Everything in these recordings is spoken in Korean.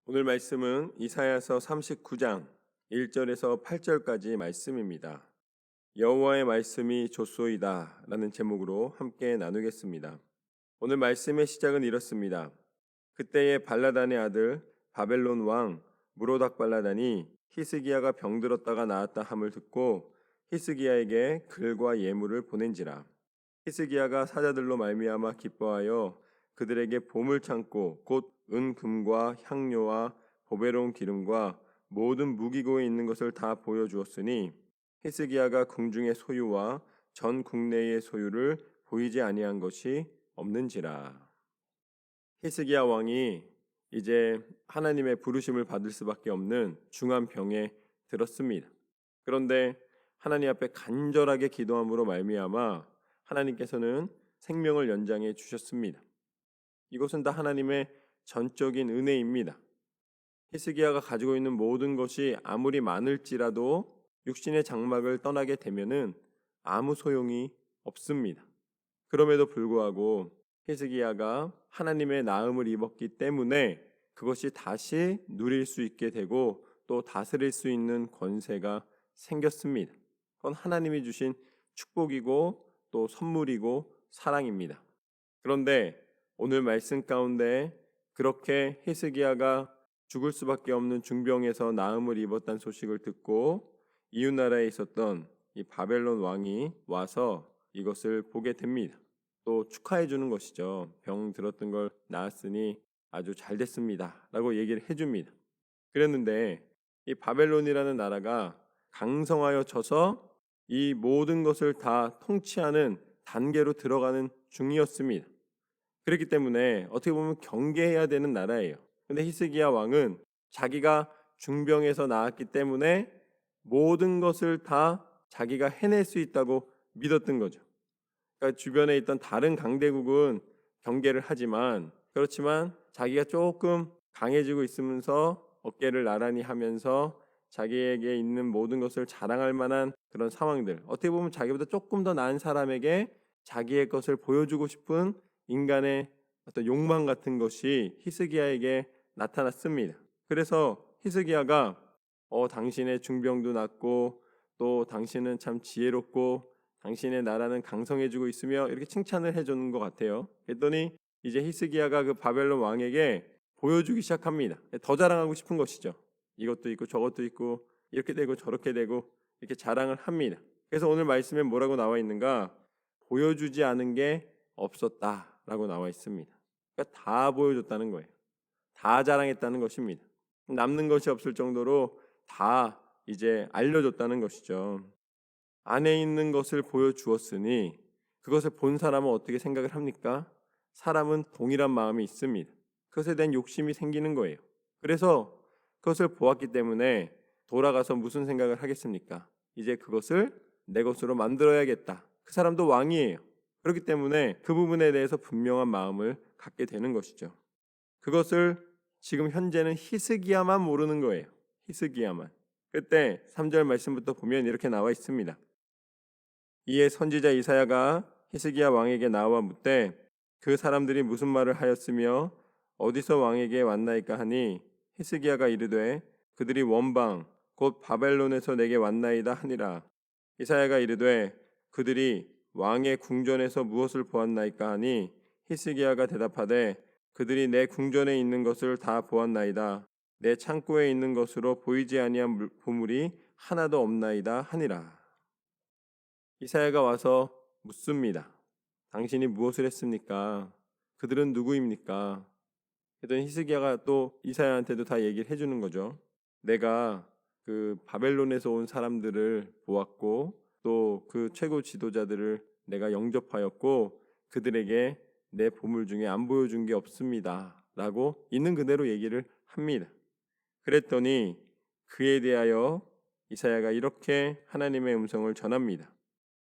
오늘 말씀은 이사야서 39장 1절에서 8절까지 말씀입니다. 여호와의 말씀이 좋소이다 라는 제목으로 함께 나누겠습니다. 오늘 말씀의 시작은 이렇습니다. 그때의 발라단의 아들 바벨론 왕 무로닥 발라단이 히스기야가 병들었다가 나았다 함을 듣고 히스기야에게 글과 예물을 보낸지라. 히스기야가 사자들로 말미암아 기뻐하여 그들에게 보물 창고 곧 은금과 향료와 보배로운 기름과 모든 무기고에 있는 것을 다 보여주었으니 히스기야가 궁중의 소유와 전 국내의 소유를 보이지 아니한 것이 없는지라. 히스기야 왕이 이제 하나님의 부르심을 받을 수밖에 없는 중한 병에 들었습니다. 그런데 하나님 앞에 간절하게 기도함으로 말미암아 하나님께서는 생명을 연장해 주셨습니다. 이것은 다 하나님의 전적인 은혜입니다. 히스기야가 가지고 있는 모든 것이 아무리 많을지라도 육신의 장막을 떠나게 되면은 아무 소용이 없습니다. 그럼에도 불구하고 히스기야가 하나님의 나음을 입었기 때문에 그것이 다시 누릴 수 있게 되고 또 다스릴 수 있는 권세가 생겼습니다. 그건 하나님이 주신 축복이고 또 선물이고 사랑입니다. 그런데 오늘 말씀 가운데 그렇게 히스기야가 죽을 수밖에 없는 중병에서 나음을 입었다는 소식을 듣고 이웃나라에 있었던 이 바벨론 왕이 와서 이것을 보게 됩니다. 또 축하해 주는 것이죠. 병 들었던 걸 나았으니 아주 잘 됐습니다 라고 얘기를 해줍니다. 그랬는데 이 바벨론이라는 나라가 강성하여 져서 이 모든 것을 다 통치하는 단계로 들어가는 중이었습니다. 그렇기 때문에 어떻게 보면 경계해야 되는 나라예요. 근데 히스기야 왕은 자기가 중병에서 나았기 때문에 모든 것을 다 자기가 해낼 수 있다고 믿었던 거죠. 그러니까 주변에 있던 다른 강대국은 경계를 하지만 그렇지만 자기가 조금 강해지고 있으면서 어깨를 나란히 하면서 자기에게 있는 모든 것을 자랑할 만한 그런 상황들, 어떻게 보면 자기보다 조금 더 나은 사람에게 자기의 것을 보여주고 싶은 인간의 어떤 욕망 같은 것이 히스기야에게 나타났습니다. 그래서 히스기야가 당신의 중병도 낫고 또 당신은 참 지혜롭고 당신의 나라는 강성해지고 있으며 이렇게 칭찬을 해주는 것 같아요. 그랬더니 이제 히스기야가 그 바벨론 왕에게 보여주기 시작합니다. 더 자랑하고 싶은 것이죠. 이것도 있고 저것도 있고 이렇게 되고 저렇게 되고 이렇게 자랑을 합니다. 그래서 오늘 말씀에 뭐라고 나와 있는가? 보여주지 않은 게 없었다라고 나와 있습니다. 그러니까 다 보여줬다는 거예요. 다 자랑했다는 것입니다. 남는 것이 없을 정도로 다 이제 알려줬다는 것이죠. 안에 있는 것을 보여주었으니 그것을 본 사람은 어떻게 생각을 합니까? 사람은 동일한 마음이 있습니다. 그것에 대한 욕심이 생기는 거예요. 그래서 그것을 보았기 때문에 돌아가서 무슨 생각을 하겠습니까? 이제 그것을 내 것으로 만들어야겠다. 그 사람도 왕이에요. 그렇기 때문에 그 부분에 대해서 분명한 마음을 갖게 되는 것이죠. 그것을 지금 현재는 히스기야만 모르는 거예요. 히스기야만. 그때 3절 말씀부터 보면 이렇게 나와 있습니다. 이에 선지자 이사야가 히스기야 왕에게 나와 묻되 그 사람들이 무슨 말을 하였으며 어디서 왕에게 왔나이까 하니 히스기야가 이르되 그들이 원방 곧 바벨론에서 내게 왔나이다 하니라. 이사야가 이르되 그들이 왕의 궁전에서 무엇을 보았나이까 하니 히스기야가 대답하되 그들이 내 궁전에 있는 것을 다 보았나이다. 내 창고에 있는 것으로 보이지 아니한 보물이 하나도 없나이다 하니라. 이사야가 와서 묻습니다. 당신이 무엇을 했습니까? 그들은 누구입니까? 그랬더니 히스기야가 또 이사야한테도 다 얘기를 해주는 거죠. 내가 그 바벨론에서 온 사람들을 보았고 또 그 최고 지도자들을 내가 영접하였고 그들에게 내 보물 중에 안 보여준 게 없습니다 라고 있는 그대로 얘기를 합니다. 그랬더니 그에 대하여 이사야가 이렇게 하나님의 음성을 전합니다.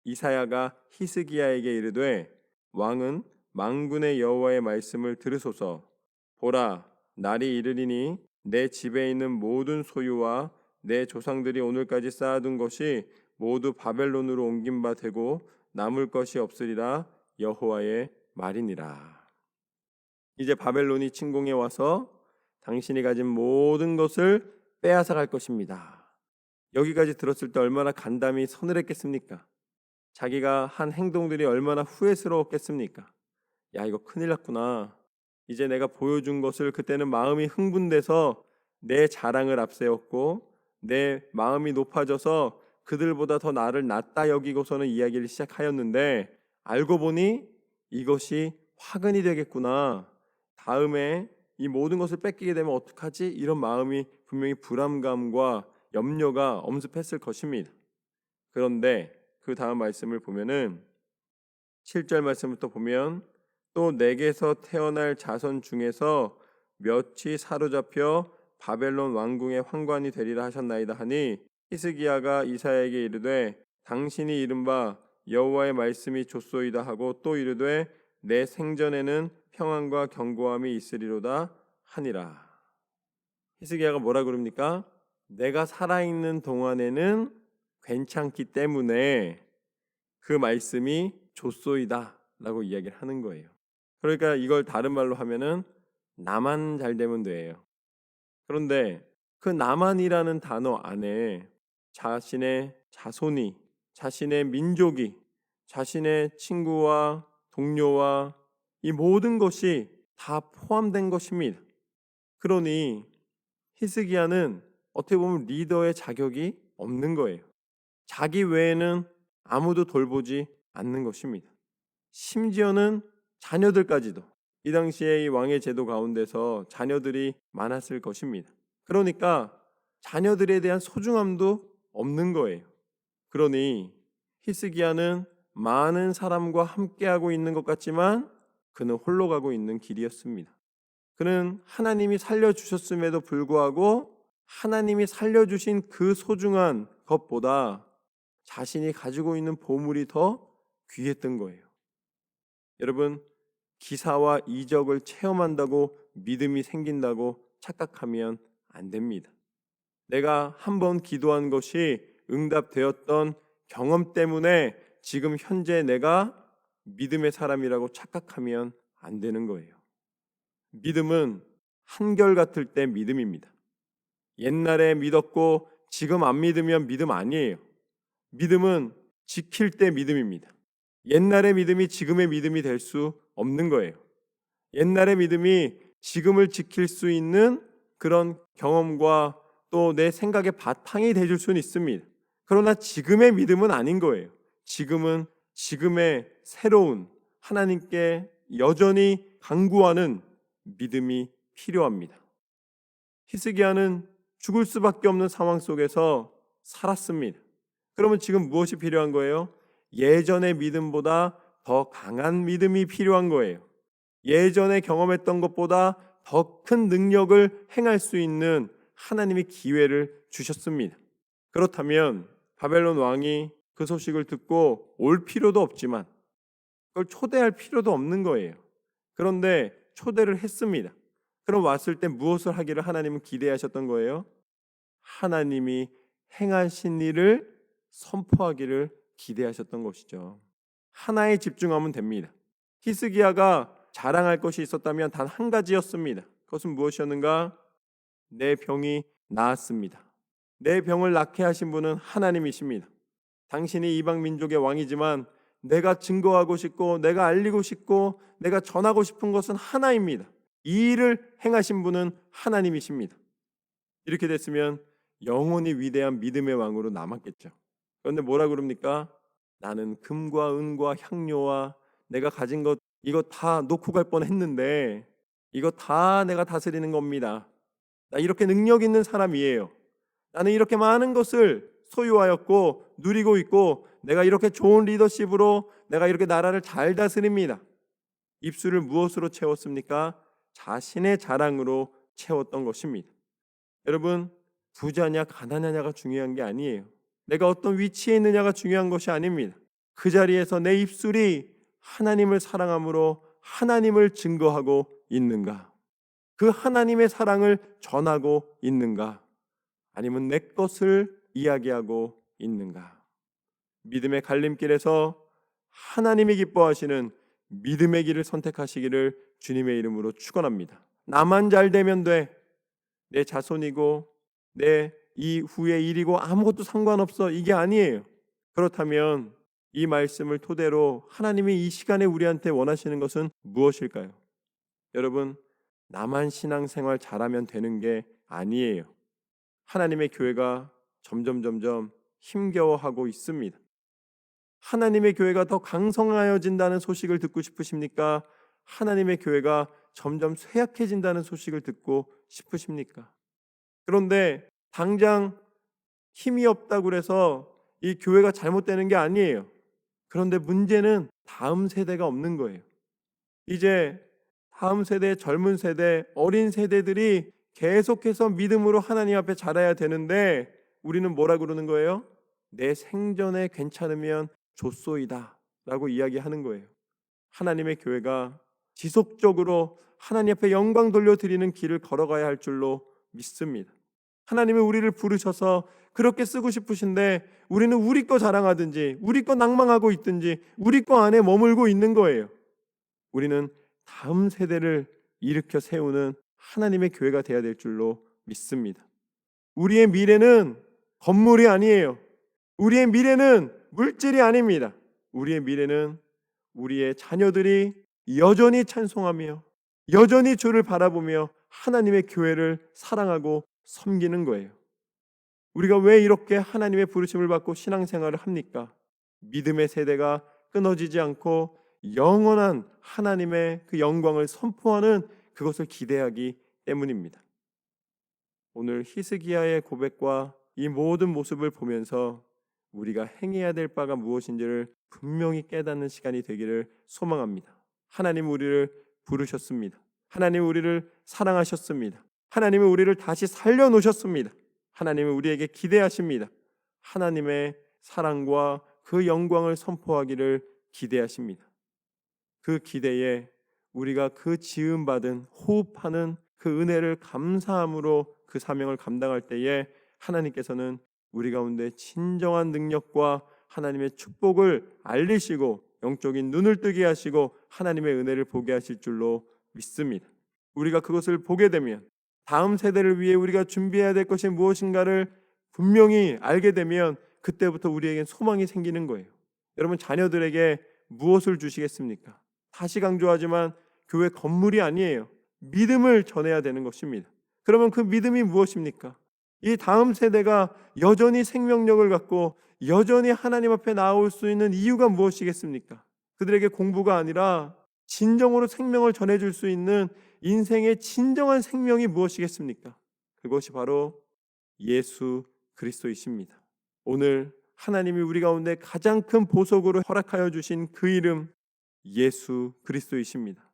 이사야가 히스기야에게 이르되 왕은 만군의 여호와의 말씀을 들으소서. 보라, 날이 이르리니 내 집에 있는 모든 소유와 내 조상들이 오늘까지 쌓아둔 것이 모두 바벨론으로 옮긴 바 되고 남을 것이 없으리라 여호와의 말이니라. 이제 바벨론이 침공해 와서 당신이 가진 모든 것을 빼앗아 갈 것입니다. 여기까지 들었을 때 얼마나 간담이 서늘했겠습니까? 자기가 한 행동들이 얼마나 후회스러웠겠습니까? 야, 이거 큰일 났구나. 이제 내가 보여준 것을 그때는 마음이 흥분돼서 내 자랑을 앞세웠고 내 마음이 높아져서 그들보다 더 나를 낫다 여기고서는 이야기를 시작하였는데 알고 보니 이것이 화근이 되겠구나. 다음에 이 모든 것을 뺏기게 되면 어떡하지? 이런 마음이 분명히 불안감과 염려가 엄습했을 것입니다. 그런데 그 다음 말씀을 보면은 7절 말씀부터 보면 또 내게서 태어날 자손 중에서 몇이 사로잡혀 바벨론 왕궁의 환관이 되리라 하셨나이다 하니 히스기야가 이사야에게 이르되 당신이 이른바 여호와의 말씀이 좋소이다 하고 또 이르되 내 생전에는 평안과 견고함이 있으리로다 하니라. 히스기야가 뭐라 그럽니까? 내가 살아있는 동안에는 괜찮기 때문에 그 말씀이 좋소이다 라고 이야기를 하는 거예요. 그러니까 이걸 다른 말로 하면은 나만 잘 되면 돼요. 그런데 그 나만이라는 단어 안에 자신의 자손이, 자신의 민족이, 자신의 친구와 동료와 이 모든 것이 다 포함된 것입니다. 그러니 히스기야는 어떻게 보면 리더의 자격이 없는 거예요. 자기 외에는 아무도 돌보지 않는 것입니다. 심지어는 자녀들까지도 이 당시에 이 왕의 제도 가운데서 자녀들이 많았을 것입니다. 그러니까 자녀들에 대한 소중함도 없는 거예요. 그러니 히스기야는 많은 사람과 함께하고 있는 것 같지만 그는 홀로 가고 있는 길이었습니다. 그는 하나님이 살려주셨음에도 불구하고 하나님이 살려주신 그 소중한 것보다 자신이 가지고 있는 보물이 더 귀했던 거예요. 여러분, 기사와 이적을 체험한다고 믿음이 생긴다고 착각하면 안 됩니다. 내가 한번 기도한 것이 응답되었던 경험 때문에 지금 현재 내가 믿음의 사람이라고 착각하면 안 되는 거예요. 믿음은 한결같을 때 믿음입니다. 옛날에 믿었고 지금 안 믿으면 믿음 아니에요. 믿음은 지킬 때 믿음입니다. 옛날의 믿음이 지금의 믿음이 될 수 없는 거예요. 옛날의 믿음이 지금을 지킬 수 있는 그런 경험과 또 내 생각의 바탕이 되줄 수는 있습니다. 그러나 지금의 믿음은 아닌 거예요. 지금은 지금의 새로운 하나님께 여전히 간구하는 믿음이 필요합니다. 히스기야는 죽을 수밖에 없는 상황 속에서 살았습니다. 그러면 지금 무엇이 필요한 거예요? 예전의 믿음보다 더 강한 믿음이 필요한 거예요. 예전에 경험했던 것보다 더 큰 능력을 행할 수 있는 하나님의 기회를 주셨습니다. 그렇다면 바벨론 왕이 그 소식을 듣고 올 필요도 없지만 그걸 초대할 필요도 없는 거예요. 그런데 초대를 했습니다. 그럼 왔을 때 무엇을 하기를 하나님은 기대하셨던 거예요? 하나님이 행하신 일을 선포하기를 기대하셨던 것이죠. 하나에 집중하면 됩니다. 히스기야가 자랑할 것이 있었다면 단 한 가지였습니다. 그것은 무엇이었는가? 내 병이 나았습니다. 내 병을 낫게 하신 분은 하나님이십니다. 당신이 이방 민족의 왕이지만 내가 증거하고 싶고 내가 알리고 싶고 내가 전하고 싶은 것은 하나입니다. 이 일을 행하신 분은 하나님이십니다. 이렇게 됐으면 영원히 위대한 믿음의 왕으로 남았겠죠. 그런데 뭐라 그럽니까? 나는 금과 은과 향료와 내가 가진 것 이거 다 놓고 갈 뻔했는데 이거 다 내가 다스리는 겁니다. 나 이렇게 능력 있는 사람이에요. 나는 이렇게 많은 것을 소유하였고 누리고 있고 내가 이렇게 좋은 리더십으로 내가 이렇게 나라를 잘 다스립니다. 입술을 무엇으로 채웠습니까? 자신의 자랑으로 채웠던 것입니다. 여러분, 부자냐 가난하냐가 중요한 게 아니에요. 내가 어떤 위치에 있느냐가 중요한 것이 아닙니다. 그 자리에서 내 입술이 하나님을 사랑함으로 하나님을 증거하고 있는가? 그 하나님의 사랑을 전하고 있는가? 아니면 내 것을 이야기하고 있는가? 믿음의 갈림길에서 하나님이 기뻐하시는 믿음의 길을 선택하시기를 주님의 이름으로 축원합니다. 나만 잘 되면 돼. 내 자손이고 내 이후의 일이고 아무것도 상관없어, 이게 아니에요. 그렇다면 이 말씀을 토대로 하나님이 이 시간에 우리한테 원하시는 것은 무엇일까요? 여러분, 나만 신앙생활 잘하면 되는 게 아니에요. 하나님의 교회가 점점 힘겨워하고 있습니다. 하나님의 교회가 더 강성하여진다는 소식을 듣고 싶으십니까? 하나님의 교회가 점점 쇠약해진다는 소식을 듣고 싶으십니까? 그런데 당장 힘이 없다고 그래서 이 교회가 잘못되는 게 아니에요. 그런데 문제는 다음 세대가 없는 거예요. 이제 다음 세대, 젊은 세대, 어린 세대들이 계속해서 믿음으로 하나님 앞에 자라야 되는데 우리는 뭐라 그러는 거예요? 내 생전에 괜찮으면 좋소이다 라고 이야기하는 거예요. 하나님의 교회가 지속적으로 하나님 앞에 영광 돌려드리는 길을 걸어가야 할 줄로 믿습니다. 하나님이 우리를 부르셔서 그렇게 쓰고 싶으신데 우리는 우리 거 자랑하든지 우리 거 낭망하고 있든지 우리 거 안에 머물고 있는 거예요. 우리는 다음 세대를 일으켜 세우는 하나님의 교회가 되어야 될 줄로 믿습니다. 우리의 미래는 건물이 아니에요. 우리의 미래는 물질이 아닙니다. 우리의 미래는 우리의 자녀들이 여전히 찬송하며 여전히 주를 바라보며 하나님의 교회를 사랑하고 섬기는 거예요. 우리가 왜 이렇게 하나님의 부르심을 받고 신앙생활을 합니까? 믿음의 세대가 끊어지지 않고 영원한 하나님의 그 영광을 선포하는 그것을 기대하기 때문입니다. 오늘 히스기야의 고백과 이 모든 모습을 보면서 우리가 행해야 될 바가 무엇인지를 분명히 깨닫는 시간이 되기를 소망합니다. 하나님 우리를 부르셨습니다. 하나님 우리를 사랑하셨습니다. 하나님은 우리를 다시 살려놓으셨습니다. 하나님은 우리에게 기대하십니다. 하나님의 사랑과 그 영광을 선포하기를 기대하십니다. 그 기대에 우리가 그 지음받은 호흡하는 그 은혜를 감사함으로 그 사명을 감당할 때에 하나님께서는 우리 가운데 진정한 능력과 하나님의 축복을 알리시고 영적인 눈을 뜨게 하시고 하나님의 은혜를 보게 하실 줄로 믿습니다. 우리가 그것을 보게 되면 다음 세대를 위해 우리가 준비해야 될 것이 무엇인가를 분명히 알게 되면 그때부터 우리에겐 소망이 생기는 거예요. 여러분, 자녀들에게 무엇을 주시겠습니까? 다시 강조하지만 교회 건물이 아니에요. 믿음을 전해야 되는 것입니다. 그러면 그 믿음이 무엇입니까? 이 다음 세대가 여전히 생명력을 갖고 여전히 하나님 앞에 나올 수 있는 이유가 무엇이겠습니까? 그들에게 공부가 아니라 진정으로 생명을 전해줄 수 있는 인생의 진정한 생명이 무엇이겠습니까? 그것이 바로 예수 그리스도이십니다. 오늘 하나님이 우리 가운데 가장 큰 보석으로 허락하여 주신 그 이름 예수 그리스도이십니다.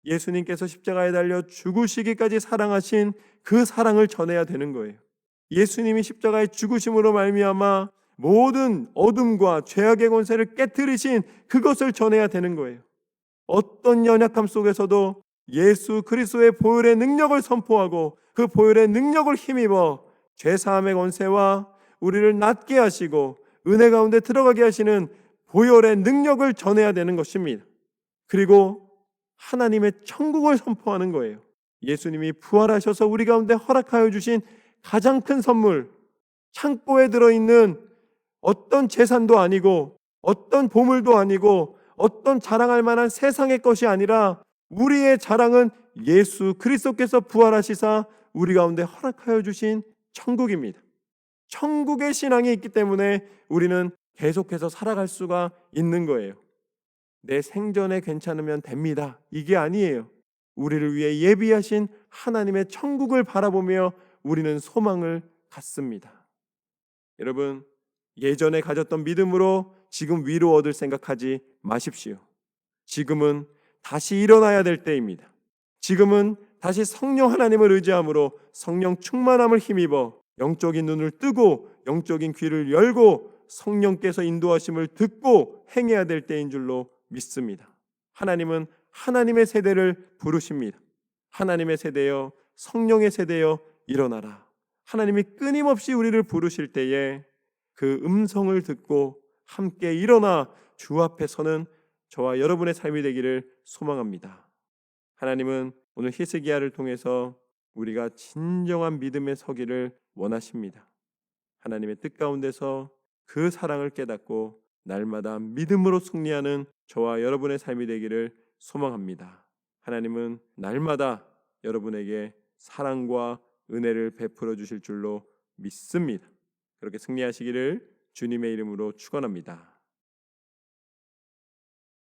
예수님께서 십자가에 달려 죽으시기까지 사랑하신 그 사랑을 전해야 되는 거예요. 예수님이 십자가의 죽으심으로 말미암아 모든 어둠과 죄악의 권세를 깨뜨리신 그것을 전해야 되는 거예요. 어떤 연약함 속에서도 예수 그리스도의 보혈의 능력을 선포하고 그 보혈의 능력을 힘입어 죄사함의 권세와 우리를 낫게 하시고 은혜 가운데 들어가게 하시는 보혈의 능력을 전해야 되는 것입니다. 그리고 하나님의 천국을 선포하는 거예요. 예수님이 부활하셔서 우리 가운데 허락하여 주신 가장 큰 선물, 창고에 들어있는 어떤 재산도 아니고 어떤 보물도 아니고 어떤 자랑할 만한 세상의 것이 아니라 우리의 자랑은 예수 그리스도께서 부활하시사 우리 가운데 허락하여 주신 천국입니다. 천국의 신앙이 있기 때문에 우리는 계속해서 살아갈 수가 있는 거예요. 내 생전에 괜찮으면 됩니다. 이게 아니에요. 우리를 위해 예비하신 하나님의 천국을 바라보며 우리는 소망을 갖습니다. 여러분, 예전에 가졌던 믿음으로 지금 위로 얻을 생각하지 마십시오. 지금은 다시 일어나야 될 때입니다. 지금은 다시 성령 하나님을 의지함으로 성령 충만함을 힘입어 영적인 눈을 뜨고 영적인 귀를 열고 성령께서 인도하심을 듣고 행해야 될 때인 줄로 믿습니다. 하나님은 하나님의 세대를 부르십니다. 하나님의 세대여, 성령의 세대여 일어나라. 하나님이 끊임없이 우리를 부르실 때에 그 음성을 듣고 함께 일어나 주 앞에 서는 저와 여러분의 삶이 되기를 소망합니다. 하나님은 오늘 히스기야를 통해서 우리가 진정한 믿음에 서기를 원하십니다. 하나님의 뜻 가운데서 그 사랑을 깨닫고 날마다 믿음으로 승리하는 저와 여러분의 삶이 되기를 소망합니다. 하나님은 날마다 여러분에게 사랑과 은혜를 베풀어 주실 줄로 믿습니다. 그렇게 승리하시기를 주님의 이름으로 축원합니다.